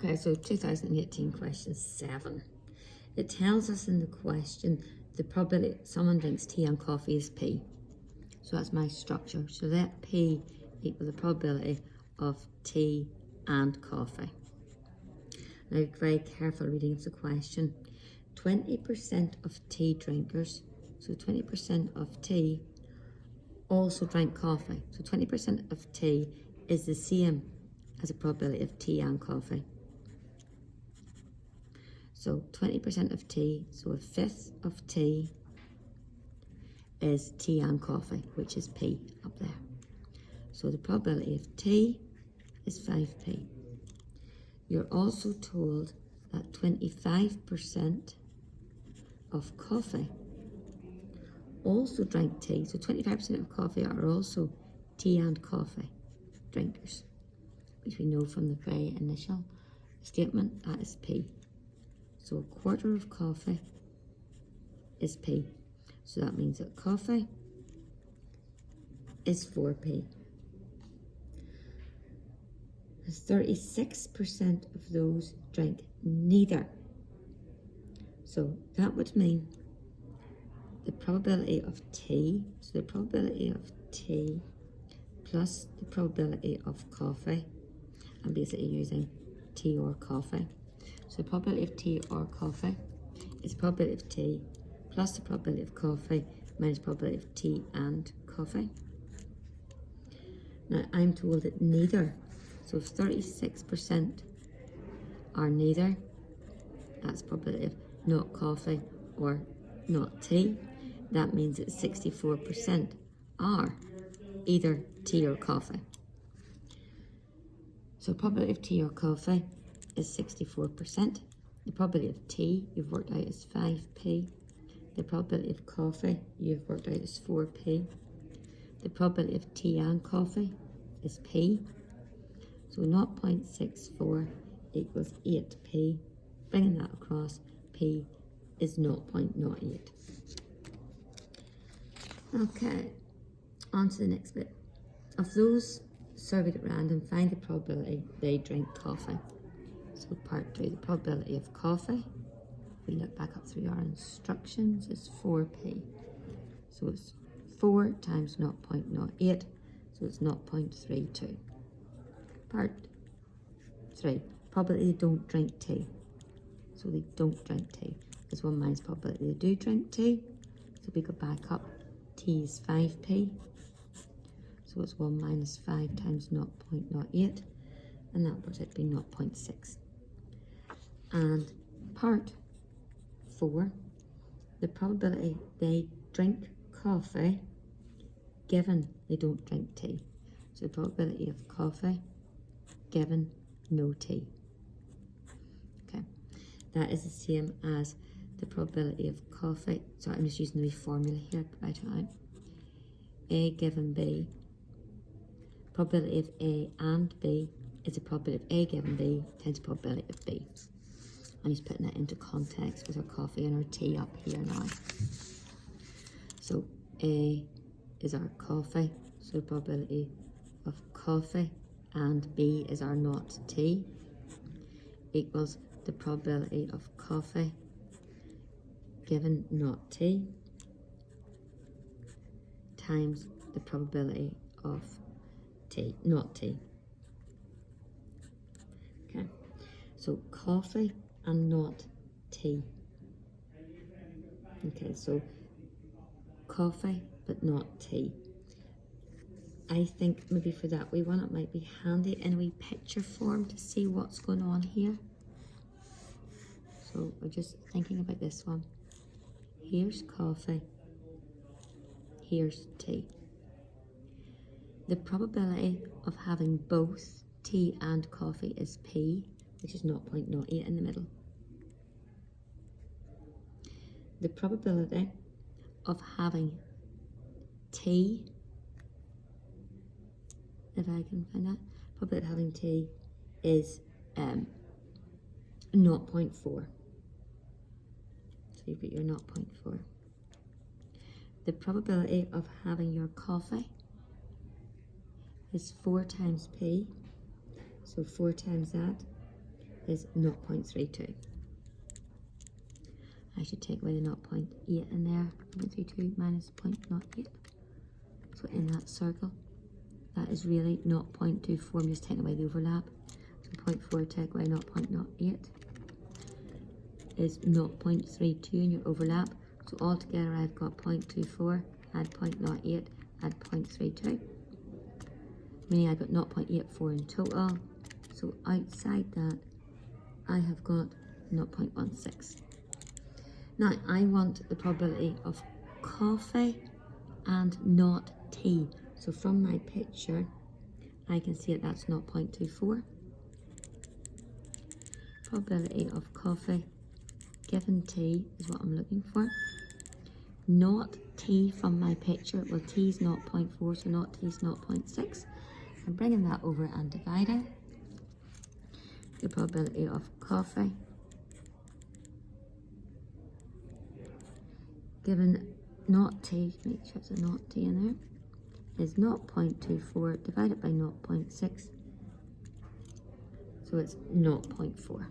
Okay, so 2018 question 7. It tells us in the question the probability someone drinks tea and coffee is P. So that's my structure. So let P equal the probability of tea and coffee. Now, very careful reading of the question. 20% of tea drinkers, so 20% of tea, also drink coffee. So 20% of tea is the same as a probability of tea and coffee. So 20% of tea, so a fifth of tea is tea and coffee, which is P up there. So the probability of tea is 5P. You're also told that 25% of coffee also drink tea. So 25% of coffee are also tea and coffee drinkers, which we know from the very initial statement, that is P. So a quarter of coffee is P. So that means that coffee is 4P. 36% of those drink neither. So that would mean the probability of tea, so the probability of tea plus the probability of coffee, I'm basically using tea or coffee. So the probability of tea or coffee is the probability of tea plus the probability of coffee minus the probability of tea and coffee. Now I'm told that neither, so if 36% are neither, that's probability of not coffee or not tea. That means that 64% are either tea or coffee. So probability of tea or coffee is 64%. The probability of tea you've worked out is 5P. The probability of coffee you've worked out is 4P. The probability of tea and coffee is P. So 0.64 equals 8P. Bringing that across, P is 0.08. Okay, on to the next bit. Of those surveyed at random, find the probability they drink coffee. So part 2, the probability of coffee, if we look back up through our instructions, is 4P. So it's 4 times 0.08, so it's 0.32. Part 3, probability they don't drink tea. So they don't drink tea. Is 1 minus probability they do drink tea. So we go back up, tea is 5P. So it's 1 minus 5 times 0.08, and that works out to be 0.6. And part 4, the probability they drink coffee given they don't drink tea. So the probability of coffee given no tea. Okay, that is the same as the probability of coffee. So I'm just using the wee formula here to write it out. A given B, probability of A and B is the probability of A given B times the probability of B. I'm just putting it into context with our coffee and our tea up here now. So A is our coffee, so the probability of coffee, and B is our not tea, equals the probability of coffee given not tea times the probability of tea, not tea. Okay, so coffee and not tea. Okay, so coffee but not tea. I think maybe for that wee one it might be handy in a wee picture form to see what's going on here. So we're just thinking about this one. Here's coffee, here's tea. The probability of having both tea and coffee is P, which is 0.08 in the middle. The probability of having tea, if I can find that, probability of having tea is 0.4. So you've got your 0.4. The probability of having your coffee is 4 times P. So 4 times that is 0.32. I should take away the 0.8 in there. 0.32 minus 0.08. So in that circle, that is really 0.24. I'm just taking away the overlap. So 0.4 take away 0.08 is 0.32 in your overlap. So altogether I've got 0.24, add 0.08, add 0.32. Meaning I've got 0.84 in total. So outside that, I have got 0.16. Now, I want the probability of coffee and not tea. So from my picture, I can see that that's 0.24. Probability of coffee given tea is what I'm looking for. Not tea from my picture. Well, tea is 0.4, so not tea is 0.6. I'm bringing that over and dividing. The probability of coffee given not tea, make sure it's a not tea in there, is 0.24 divided by 0.6. So it's 0.4.